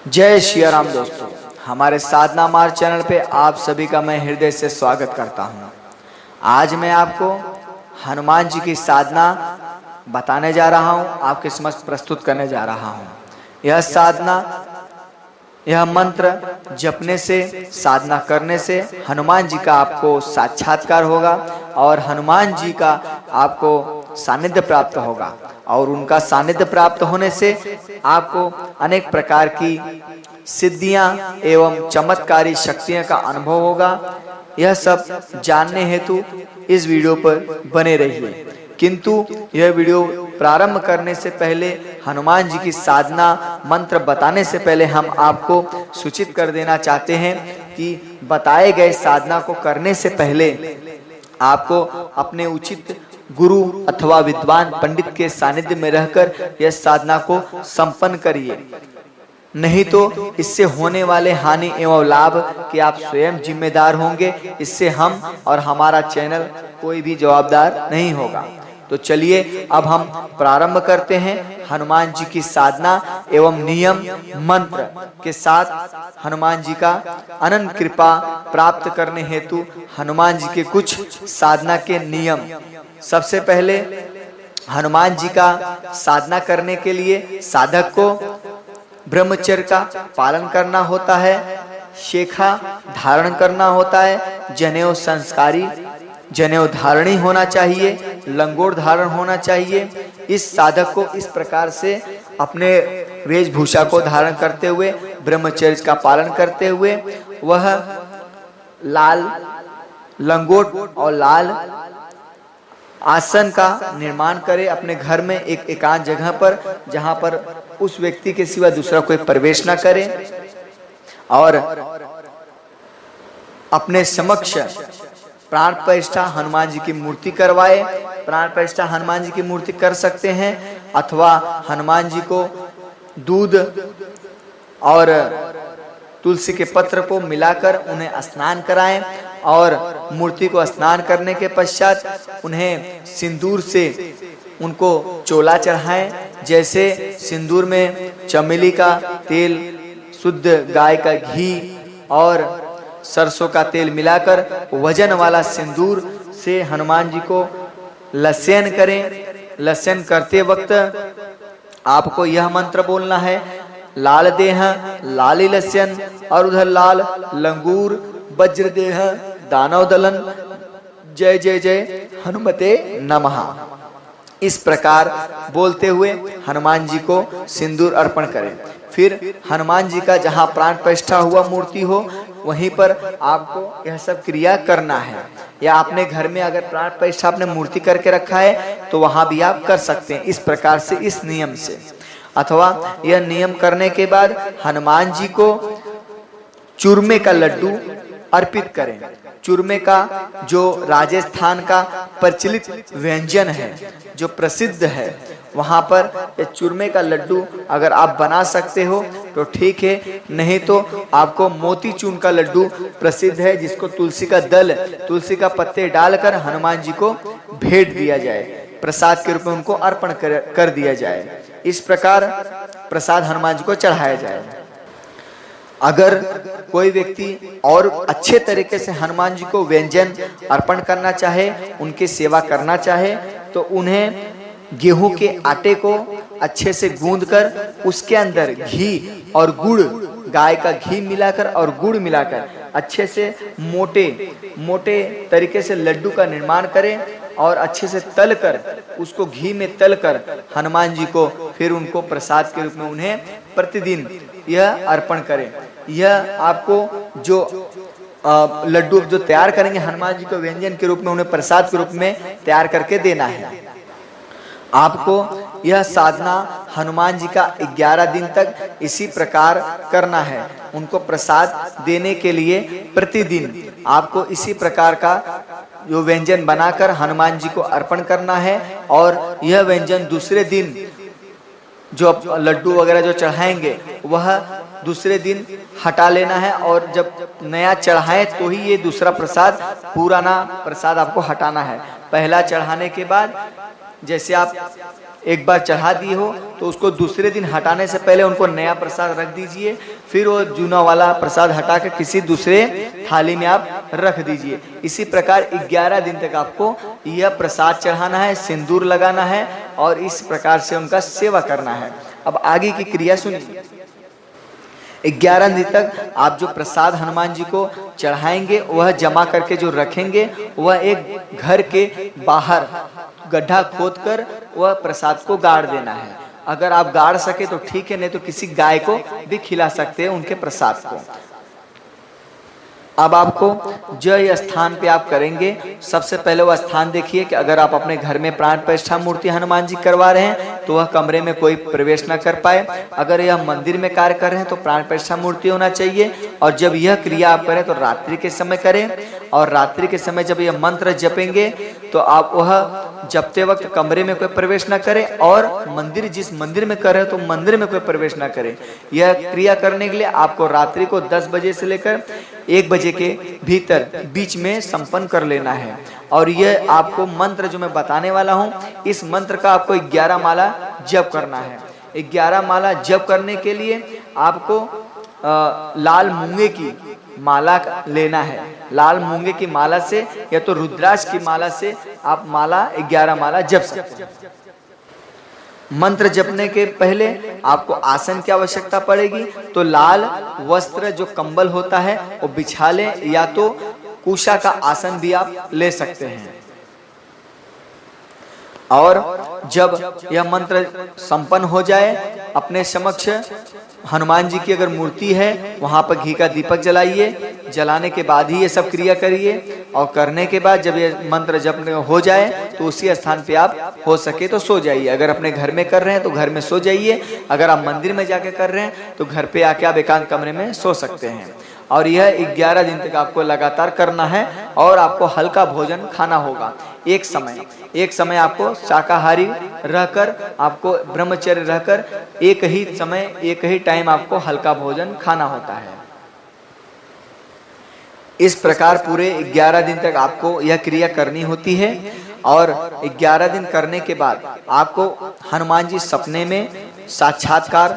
जय श्री राम दोस्तों, हमारे साधना मार्ग चैनल पे आप सभी का मैं हृदय से स्वागत करता हूँ। आज मैं आपको हनुमान जी की साधना बताने जा रहा हूँ, आपके समक्ष प्रस्तुत करने जा रहा हूँ। यह साधना, यह मंत्र जपने से, साधना करने से हनुमान जी का आपको साक्षात्कार होगा और हनुमान जी का आपको सानिध्य प्राप्त होगा और उनका सानिध्य प्राप्त होने से आपको अनेक प्रकार की सिद्धियां एवं चमत्कारी शक्तियों का अनुभव होगा। यह सब जानने हेतु इस वीडियो पर बने रहिए। किंतु यह वीडियो प्रारंभ करने से पहले, हनुमान जी की साधना मंत्र बताने से पहले हम आपको सूचित कर देना चाहते हैं कि बताए गए साधना को करने से पहले आपको अपने उचित गुरु अथवा विद्वान पंडित के सानिध्य में रहकर यह साधना को संपन्न करिए। नहीं तो इससे होने वाले हानि एवं लाभ के आप स्वयं जिम्मेदार होंगे। इससे हम और हमारा चैनल कोई भी जवाबदार नहीं होगा। तो चलिए अब हम प्रारंभ करते हैं हनुमान जी की साधना एवं नियम मंत्र के साथ। हनुमान जी का अनंत कृपा प्राप्त करने हेतु हनुमान जी के कुछ साधना के नियम। सबसे पहले हनुमान जी का साधना करने के लिए साधक को ब्रह्मचर्य का पालन करना होता है, शेखा धारण करना होता है, जनेऊ संस्कारी जनेऊ धारणी होना चाहिए, लंगोट धारण होना चाहिए। इस साधक को इस प्रकार से अपने वेशभूषा को धारण करते हुए, ब्रह्मचर्य का पालन करते हुए वह लाल लंगोट और लाल आसन का निर्माण करे अपने घर में, एक एकांत जगह पर जहां पर उस व्यक्ति के सिवा दूसरा कोई प्रवेश ना करे, और अपने समक्ष प्राण प्रतिष्ठा हनुमान जी की मूर्ति करवाए। प्राण प्रतिष्ठा हनुमान जी की मूर्ति कर सकते हैं अथवा हनुमान जी को दूध और तुलसी के पत्र को मिलाकर उन्हें स्नान कराएं और मूर्ति को स्नान करने के पश्चात उन्हें सिंदूर से उनको चोला चढ़ाएं। जैसे सिंदूर में चमेली का तेल, शुद्ध गाय का घी और सरसों का तेल मिलाकर वजन वाला सिंदूर से हनुमान जी को लस्यन करें। लस्यन करते वक्त आपको यह मंत्र बोलना है, लाल देह लाली लस्यन, और उधर लाल लंगूर वज्र देह दानव दलन, जय जय जय हनुमते नमः। इस प्रकार बोलते हुए हनुमान जी को सिंदूर अर्पण करें। फिर हनुमान जी का जहाँ प्राण प्रतिष्ठा हुआ मूर्ति हो वहीं पर आपको यह सब क्रिया करना है। या अपने घर में अगर प्राण प्रतिष्ठा आपने मूर्ति करके रखा है तो वहां भी आप कर सकते हैं इस प्रकार से, इस नियम से। अथवा यह नियम करने के बाद हनुमान जी को चूरमे का लड्डू अर्पित करें। चूरमे का जो राजस्थान का प्रचलित व्यंजन है, जो प्रसिद्ध है, वहां पर ये चूरमे का लड्डू अगर आप बना सकते हो तो ठीक है, नहीं तो आपको मोतीचूर का लड्डू प्रसिद्ध है, जिसको तुलसी का दल, तुलसी का पत्ते डालकर हनुमान जी को भेंट दिया जाए, प्रसाद के रूप में उनको अर्पण कर दिया जाए। इस प्रकार प्रसाद हनुमान जी को चढ़ाया जाए। अगर कोई व्यक्ति और अच्छे तरीके से हनुमान जी को व्यंजन अर्पण करना चाहे, उनकी सेवा करना चाहे, तो उन्हें गेहूं के आटे को अच्छे से गूंदकर उसके अंदर घी और गुड़, गाय का घी मिलाकर और गुड़ मिलाकर अच्छे से मोटे तरीके से लड्डू का निर्माण करें और अच्छे से तलकर उसको घी में तलकर हनुमान जी को फिर उनको प्रसाद के रूप में उन्हें प्रतिदिन यह अर्पण करें। यह आपको जो लड्डू जो तैयार करेंगे हनुमान जी को व्यंजन के रूप में, उन्हें प्रसाद के रूप में तैयार करके देना है। आपको यह साधना हनुमान जी का 11 दिन तक इसी प्रकार करना है। उनको प्रसाद देने के लिए प्रतिदिन आपको इसी प्रकार का जो व्यंजन बनाकर हनुमान जी को अर्पण करना है, और यह व्यंजन दूसरे दिन जो लड्डू वगैरह जो चढ़ाएंगे वह दूसरे दिन हटा लेना है, और जब नया चढ़ाए तो ही ये दूसरा प्रसाद, पुराना प्रसाद आपको हटाना है। पहला चढ़ाने के बाद जैसे आप एक बार चढ़ा दिए हो तो उसको दूसरे दिन हटाने से पहले उनको नया प्रसाद रख दीजिए, फिर वो जूना वाला प्रसाद हटा कर किसी दूसरे थाली में आप रख दीजिए। इसी प्रकार 11 दिन तक आपको यह प्रसाद चढ़ाना है, सिंदूर लगाना है और इस प्रकार से उनका सेवा करना है। अब आगे की क्रिया सुनिए। 11 दिन तक आप जो प्रसाद हनुमान जी को चढ़ाएंगे वह जमा करके जो रखेंगे, वह एक घर के बाहर गड्ढा खोदकर वह प्रसाद को गाड़ देना है। अगर आप गाड़ सके तो ठीक है, नहीं तो किसी गाय को भी खिला सकते हैं उनके प्रसाद को। अब आपको जो स्थान पे आप करेंगे, सबसे पहले वह स्थान देखिए कि अगर आप अपने घर में प्राण प्रतिष्ठा मूर्ति हनुमान जी करवा रहे हैं तो वह कमरे में कोई प्रवेश न कर पाए। अगर यह मंदिर में कार्य कर रहे हैं तो प्राण प्रतिष्ठा मूर्ति होना चाहिए। और जब यह क्रिया आप करें तो रात्रि के समय करें, और रात्रि के समय जब यह मंत्र जपेंगे तो आप वह जपते वक्त कमरे में कोई प्रवेश न करें, और मंदिर जिस मंदिर में कर रहे हैं तो मंदिर में कोई प्रवेश न करें। यह क्रिया करने के लिए आपको रात्रि को 10 बजे से लेकर 1 बजे के भीतर बीच में संपन्न कर लेना है। और यह आपको मंत्र जो मैं बताने वाला हूं, इस मंत्र का आपको 11 माला जप करना है। 11 माला जप करने के लिए आपको लाल मूंगे की माला लेना है। लाल मूंगे की माला से या तो रुद्राक्ष की माला से आप माला 11 माला जप सकते हैं। मंत्र जपने के पहले आपको आसन की आवश्यकता पड़ेगी, तो लाल वस्त्र जो कंबल होता है वो बिछा लें, या तो कुशा का आसन भी आप ले सकते हैं। और जब यह मंत्र संपन्न हो जाए, अपने समक्ष हनुमान जी की अगर मूर्ति है वहां पर घी का दीपक जलाइए। जलाने के बाद ही ये सब क्रिया करिए, और करने के बाद जब ये मंत्र जप हो जाए तो उसी स्थान पे आप हो सके तो सो जाइए। अगर अपने घर में कर रहे हैं तो घर में सो जाइए, अगर आप मंदिर में जाके कर रहे हैं तो घर पे आके आप एकांत कमरे में सो सकते हैं। और यह 11 दिन तक आपको लगातार करना है, और आपको हल्का भोजन खाना होगा। एक समय आपको शाकाहारी रहकर, आपको ब्रह्मचर्य रहकर एक ही समय एक ही टाइम आपको हल्का भोजन खाना होता है। इस प्रकार पूरे 11 दिन तक आपको यह क्रिया करनी होती है। और 11 दिन करने के बाद आपको हनुमान जी सपने में साक्षात्कार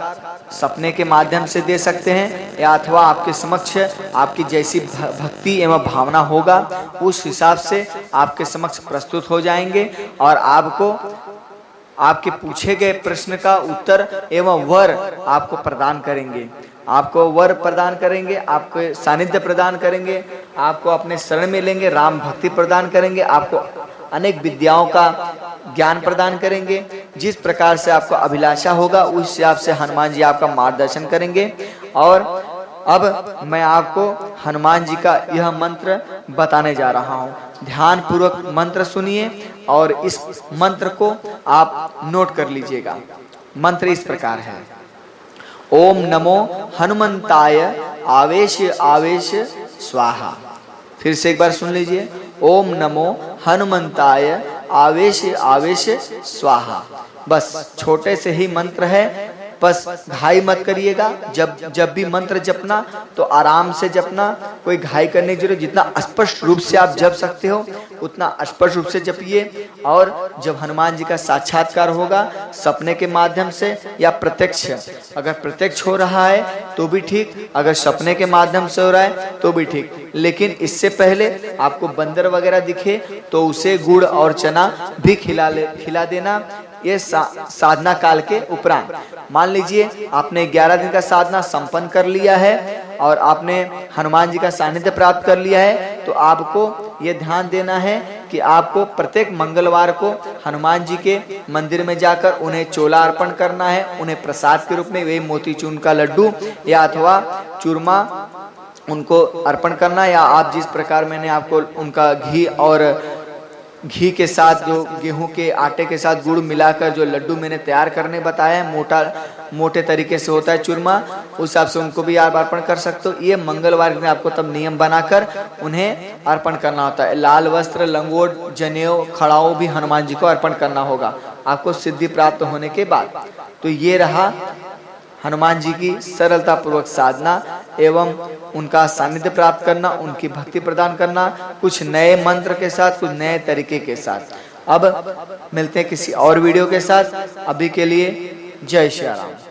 सपने के माध्यम से दे सकते हैं, या अथवा आपके समक्ष आपकी जैसी भक्ति एवं भावना होगा उस हिसाब से आपके समक्ष प्रस्तुत हो जाएंगे, और आपको आपके पूछे गए प्रश्न का उत्तर एवं वर आपको प्रदान करेंगे। आपको वर प्रदान करेंगे, आपको सानिध्य प्रदान करेंगे, आपको अपने शरण में लेंगे, राम भक्ति प्रदान करेंगे, आपको अनेक विद्याओं का ज्ञान प्रदान करेंगे। जिस प्रकार से आपको अभिलाषा होगा उस हिसाब से हनुमान जी आपका मार्गदर्शन करेंगे। और अब मैं आपको हनुमान जी का यह मंत्र बताने जा रहा हूँ। ध्यान पूर्वक मंत्र सुनिए और इस मंत्र को आप नोट कर लीजिएगा। मंत्र इस प्रकार है। ओम नमो हनुमंताय आवेश आवेश स्वाहा। फिर से एक बार सुन लीजिए। ओम नमो हनुमंताय आवेश आवेश स्वाहा। बस छोटे से ही मंत्र है, बस घाई मत करिएगा। जब भी मंत्र जपना तो आराम से जपना, कोई घाई करने की जरूरत। जितना स्पष्ट रूप से आप जप सकते हो उतना स्पष्ट रूप से जपिए। और जब हनुमान जी का साक्षात्कार होगा सपने के माध्यम से या प्रत्यक्ष, अगर प्रत्यक्ष हो रहा है तो भी ठीक, अगर सपने के माध्यम से हो रहा है तो भी ठीक, लेकिन इससे पहले आपको बंदर वगैरह दिखे तो उसे गुड़ और चना भी खिला देना। ये साधना काल के उपरांत। मान लीजिए आपने 11 दिन का साधना संपन्न कर लिया है और आपने हनुमान जी का सानिध्य प्राप्त कर लिया है, तो आपको ये ध्यान देना है कि आपको प्रत्येक मंगलवार को हनुमान जी के मंदिर में जाकर उन्हें चोला अर्पण करना है। उन्हें प्रसाद के रूप में वही मोतीचूर का लड्डू या अथवा चूरमा उनको अर्पण करना, या आप जिस प्रकार मैंने आपको उनका घी के साथ जो गेहूं के आटे के साथ गुड़ मिलाकर जो लड्डू मैंने तैयार करने बताया है, मोटे तरीके से होता है चूरमा, उस हिसाब से उनको भी आप अर्पण कर सकते हो। ये मंगलवार में आपको तब नियम बनाकर उन्हें अर्पण करना होता है। लाल वस्त्र, लंगोट, जनेऊ, खड़ाऊ भी हनुमान जी को अर्पण करना होगा आपको सिद्धि प्राप्त होने के बाद। तो ये रहा हनुमान जी की सरलता पूर्वक साधना एवं उनका सानिध्य प्राप्त करना, उनकी भक्ति प्रदान करना, कुछ नए मंत्र के साथ, कुछ नए तरीके के साथ। अब मिलते हैं किसी और वीडियो के साथ, अभी के लिए जय श्री राम।